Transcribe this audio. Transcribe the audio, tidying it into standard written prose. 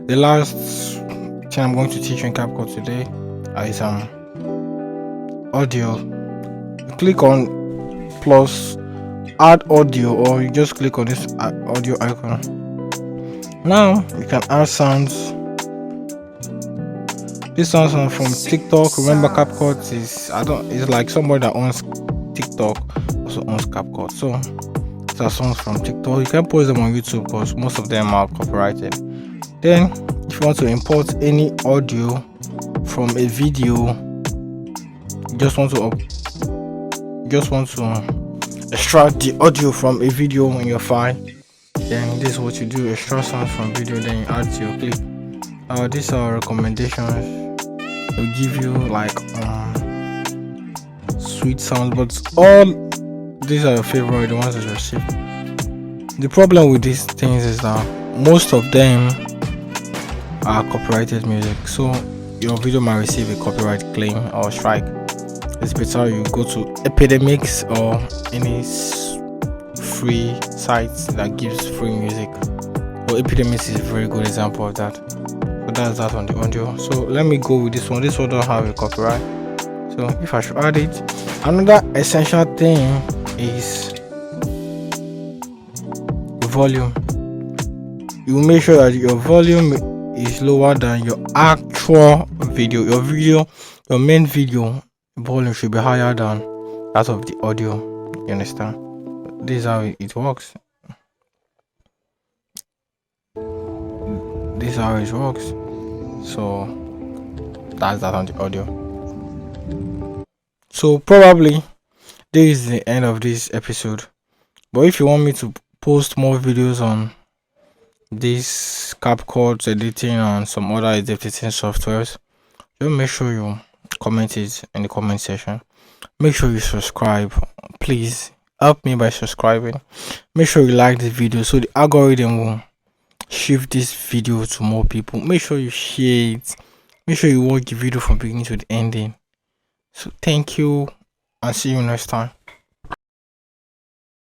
The last thing I'm going to teach you in CapCut today is audio. You click on plus add audio, or you just click on this audio icon. Now you can add sounds. This sounds from TikTok. Remember, CapCut is it's like somebody that owns TikTok also owns CapCut. So these are songs from TikTok. You can post them on YouTube because most of them are copyrighted. Then if you want to import any audio from a video, you just want to extract the audio from a video in your file. Then this is what you do: extract sounds from video, then you add to your clip. These are recommendations. They'll give you like sweet sounds, but all these are your favorite, the ones that you saved. The problem with these things is that most of them are copyrighted music, so your video might receive a copyright claim or strike. It's better you go to Epidemics or any free sites that gives free music. Well, Epidemics is a very good example of that. So that's that on the audio. So let me go with this one. This one don't have a copyright, so if I should add it. Another essential thing is the volume. You make sure that your volume is lower than your actual video. Your main video volume should be higher than that of the audio. You understand? This is how it works. This is how it works. So that's that on the audio. So probably this is the end of this episode. But if you want me to post more videos on this CapCut editing and some other editing softwares, just make sure you comment it in the comment section. Make sure you subscribe. Please help me by subscribing. Make sure you like this video so the algorithm will shift this video to more people. Make sure you share it. Make sure you watch the video from beginning to the ending. So thank you and see you next time.